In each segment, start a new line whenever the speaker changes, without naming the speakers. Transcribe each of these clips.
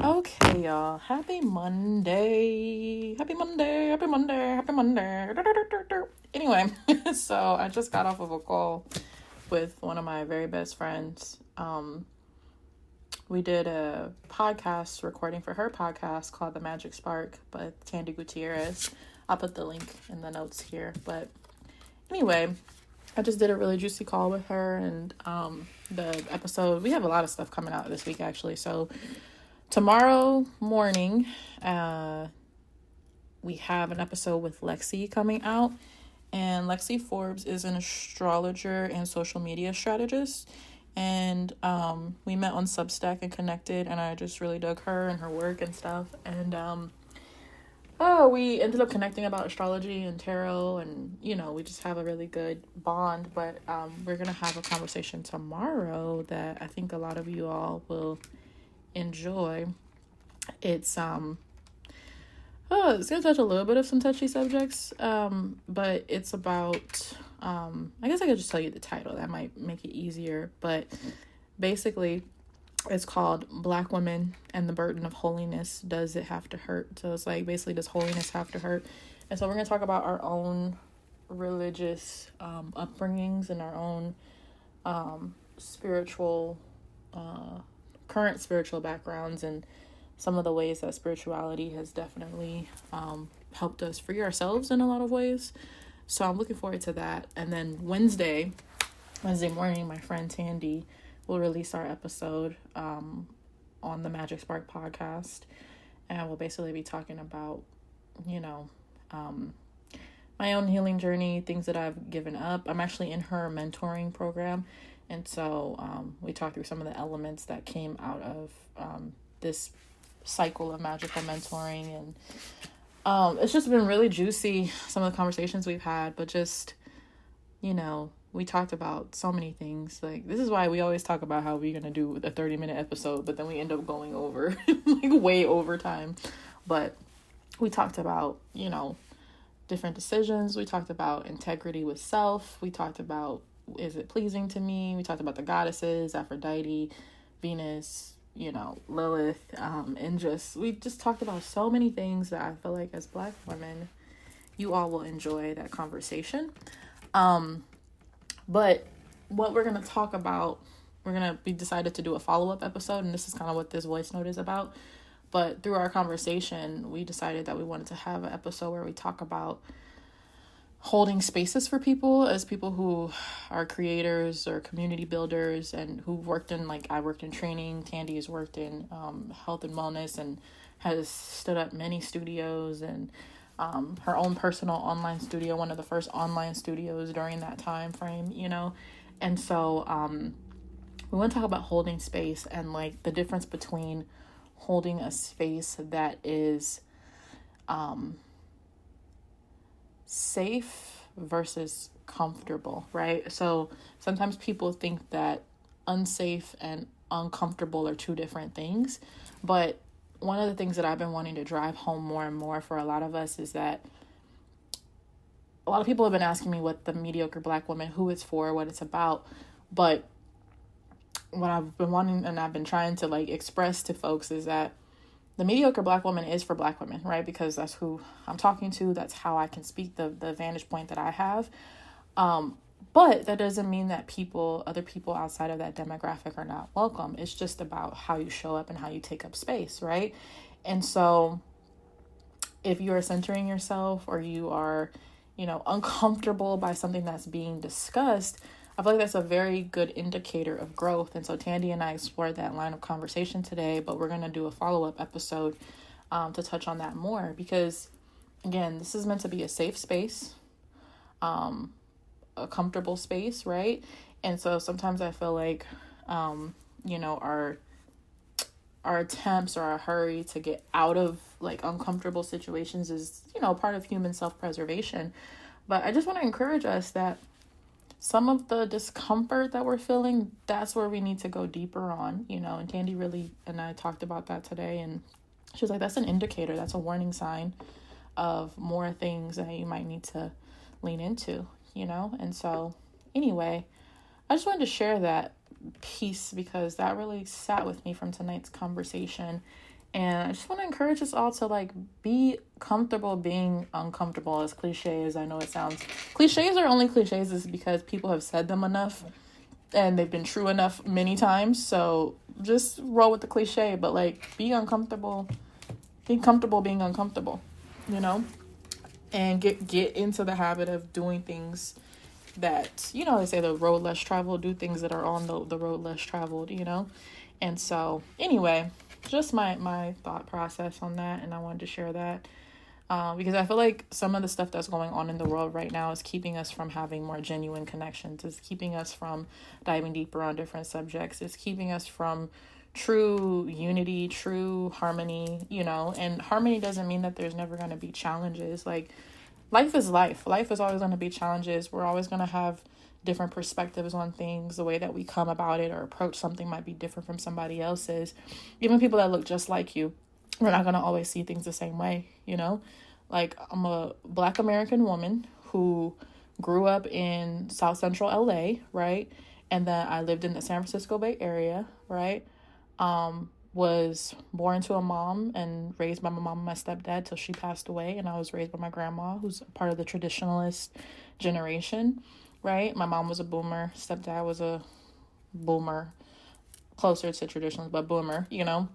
Okay, y'all. Happy Monday. Happy Monday. Happy Monday. Happy Monday. Anyway, so I just got off of a call with one of my very best friends. We did a podcast recording for her podcast called The Magic Spark by Tandy Gutierrez. I'll put the link in the notes here. But anyway, I just did a really juicy call with her, and the episode, we have a lot of stuff coming out this week actually. So tomorrow morning, we have an episode with Lexi coming out, and Lexi Forbes is an astrologer and social media strategist, and we met on Substack and connected, and I just really dug her and her work and stuff, and we ended up connecting about astrology and tarot, and we just have a really good bond. But we're gonna have a conversation tomorrow that I think a lot of you all will enjoy. It's gonna touch a little bit of some touchy subjects, but it's about I guess I could just tell you the title, that might make it easier. But basically it's called Black Women and the Burden of Holiness. Does it have to hurt? So it's like, basically, does holiness have to hurt? And so we're gonna talk about our own religious upbringings and our own spiritual current spiritual backgrounds, and some of the ways that spirituality has definitely helped us free ourselves in a lot of ways. So I'm looking forward to that. And then Wednesday morning, my friend Tandy will release our episode on the Magic Spark podcast, and we'll basically be talking about my own healing journey, things that I've given up. I'm actually in her mentoring program, and so we talked through some of the elements that came out of this cycle of magical mentoring, and it's just been really juicy, some of the conversations we've had. But just we talked about so many things. Like, this is why we always talk about how we're gonna do a 30-minute episode, but then we end up going over like way over time. But we talked about different decisions. We talked about integrity with self. We talked about, is it pleasing to me? We talked about the goddesses, Aphrodite, Venus, Lilith, and we just talked about so many things that I feel like as Black women, you all will enjoy that conversation. But what we're going to talk about, we decided to do a follow-up episode, and this is kind of what this voice note is about. But through our conversation, we decided that we wanted to have an episode where we talk about holding spaces for people, as people who are creators or community builders, and who've worked in, like, I worked in training, Tandy has worked in health and wellness, and has stood up many studios, and her own personal online studio, one of the first online studios during that time frame, and so we want to talk about holding space, and like the difference between holding a space that is safe versus comfortable, right? So sometimes people think that unsafe and uncomfortable are two different things, but one of the things that I've been wanting to drive home more and more for a lot of us is that a lot of people have been asking me what the Mediocre Black Woman, who it's for, what it's about. But what I've been wanting, and I've been trying to like express to folks, is that the Mediocre Black Woman is for Black women, right? Because that's who I'm talking to. That's how I can speak, the vantage point that I have. But that doesn't mean that other people outside of that demographic are not welcome. It's just about how you show up and how you take up space, right? And so if you are centering yourself, or you are, uncomfortable by something that's being discussed, I feel like that's a very good indicator of growth. And so Tandy and I explored that line of conversation today, but we're going to do a follow-up episode to touch on that more, because, again, this is meant to be a safe space, a comfortable space, right? And so sometimes I feel like our attempts or our hurry to get out of like uncomfortable situations is part of human self-preservation. But I just want to encourage us that some of the discomfort that we're feeling, that's where we need to go deeper on, and Tandy really and I talked about that today, and she was like, that's an indicator, that's a warning sign of more things that you might need to lean into, and so anyway, I just wanted to share that piece because that really sat with me from tonight's conversation. And I just want to encourage us all to like be comfortable being uncomfortable, as cliche as I know it sounds. Cliches are only cliches is because people have said them enough and they've been true enough many times. So just roll with the cliche, but like be uncomfortable, be comfortable being uncomfortable, you know, and get into the habit of doing things that, you know, they say the road less traveled, do things that are on the road less traveled, you know. And so anyway, just my thought process on that, and I wanted to share that because I feel like some of the stuff that's going on in the world right now is keeping us from having more genuine connections. It's keeping us from diving deeper on different subjects. It's keeping us from true unity, true harmony, you know. And harmony doesn't mean that there's never going to be challenges. Like, life is life. Life is always going to be challenges. We're always going to have different perspectives on things. The way that we come about it or approach something might be different from somebody else's. Even people that look just like you, we're not going to always see things the same way, you know? Like, I'm a Black American woman who grew up in South Central LA, right? And then I lived in the San Francisco Bay Area, right? Was born to a mom and raised by my mom and my stepdad till she passed away. And I was raised by my grandma, who's part of the traditionalist generation, right? My mom was a boomer. Stepdad was a boomer, closer to traditionalist, but boomer, you know?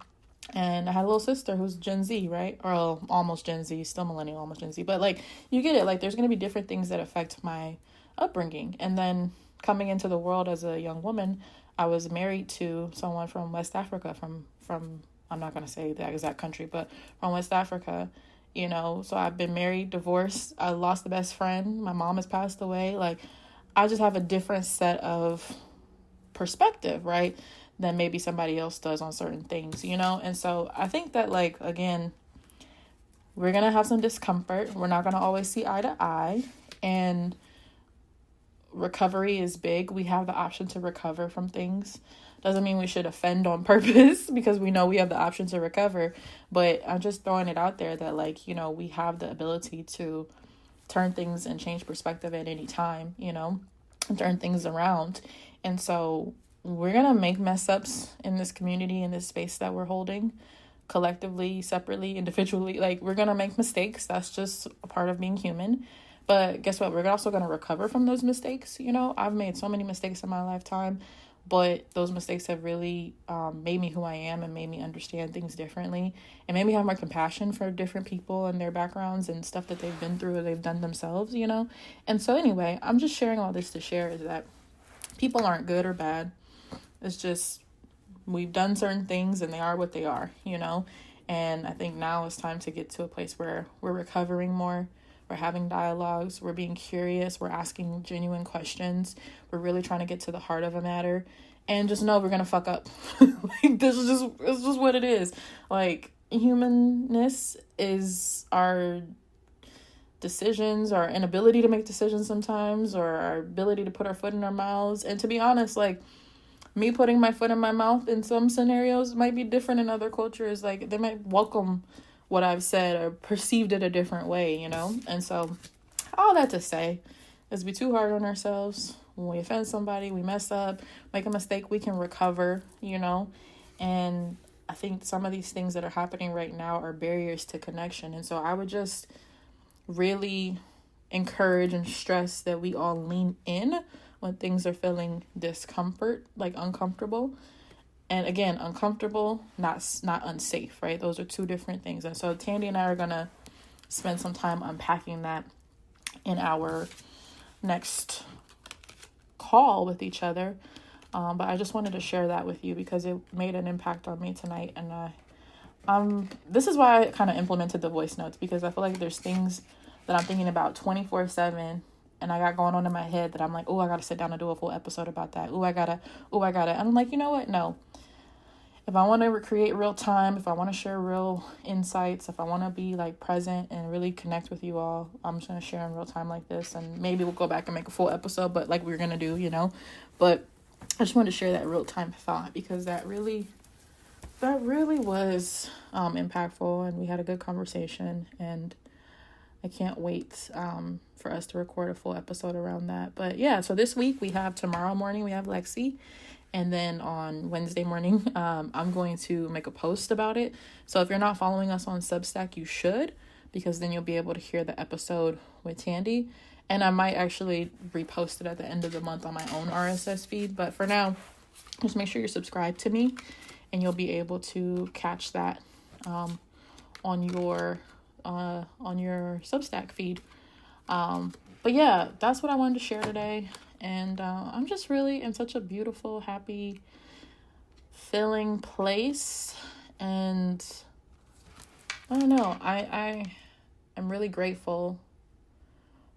And I had a little sister who's Gen Z, right? Or almost Gen Z, still millennial, almost Gen Z. But like, you get it. Like, there's going to be different things that affect my upbringing. And then coming into the world as a young woman, I was married to someone from West Africa, from I'm not going to say the exact country, but from West Africa, you know. So I've been married, divorced. I lost a best friend. My mom has passed away. Like, I just have a different set of perspective, right, than maybe somebody else does on certain things, you know. And so I think that, like, again, we're going to have some discomfort. We're not going to always see eye to eye. And recovery is big. We have the option to recover from things. Doesn't mean we should offend on purpose because we know we have the option to recover. But I'm just throwing it out there that, like, you know, we have the ability to turn things and change perspective at any time, you know, and turn things around. And so we're going to make mess ups in this community, in this space that we're holding, collectively, separately, individually. Like, we're going to make mistakes. That's just a part of being human. But guess what? We're also going to recover from those mistakes. You know, I've made so many mistakes in my lifetime, but those mistakes have really made me who I am and made me understand things differently and made me have more compassion for different people and their backgrounds and stuff that they've been through or they've done themselves, you know? And so anyway, I'm just sharing all this to share is that people aren't good or bad. It's just we've done certain things and they are what they are, you know? And I think now it's time to get to a place where we're recovering more. We're having dialogues. We're being curious. We're asking genuine questions. We're really trying to get to the heart of a matter. And just know we're going to fuck up. Like, it's just what it is. Like, humanness is our decisions, our inability to make decisions sometimes, or our ability to put our foot in our mouths. And to be honest, like, me putting my foot in my mouth in some scenarios might be different in other cultures. Like, they might welcome what I've said or perceived it a different way, you know? And so all that to say is be too hard on ourselves. When we offend somebody, we mess up, make a mistake, we can recover, you know? And I think some of these things that are happening right now are barriers to connection. And so I would just really encourage and stress that we all lean in when things are feeling discomfort, like uncomfortable. And again, uncomfortable, not unsafe, right? Those are two different things. And so Tandy and I are going to spend some time unpacking that in our next call with each other. But I just wanted to share that with you because it made an impact on me tonight. And this is why I kind of implemented the voice notes, because I feel like there's things that I'm thinking about 24/7 and I got going on in my head that I'm like, oh, I got to sit down and do a full episode about that. I got to. And I'm like, you know what? No. If I want to create real time, if I want to share real insights, if I want to be like present and really connect with you all, I'm just going to share in real time like this. And maybe we'll go back and make a full episode, but like we're going to do, you know. But I just wanted to share that real time thought because that really was impactful, and we had a good conversation, and I can't wait for us to record a full episode around that. But yeah, so this week tomorrow morning we have Lexi, And then on Wednesday morning, I'm going to make a post about it. So if you're not following us on Substack, you should, because then you'll be able to hear the episode with Tandy. And I might actually repost it at the end of the month on my own RSS feed. But for now, just make sure you're subscribed to me, and you'll be able to catch that on your Substack feed. But yeah, that's what I wanted to share today. And I'm just really in such a beautiful, happy, filling place. And I don't know, I'm really grateful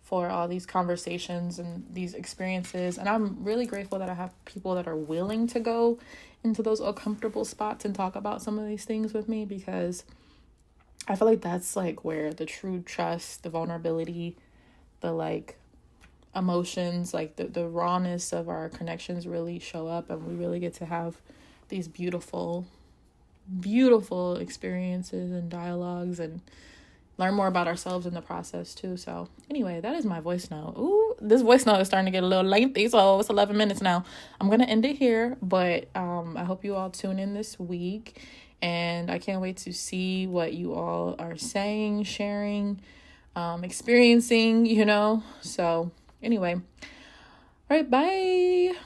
for all these conversations and these experiences. And I'm really grateful that I have people that are willing to go into those uncomfortable spots and talk about some of these things with me, because I feel like that's like where the true trust, the vulnerability, the like emotions, like the rawness of our connections really show up, and we really get to have these beautiful experiences and dialogues and learn more about ourselves in the process too. So anyway, that is my voice note. Ooh, this voice note is starting to get a little lengthy, so it's 11 minutes now. I'm gonna end it here, but I hope you all tune in this week, and I can't wait to see what you all are saying, sharing, experiencing, So anyway, all right, bye.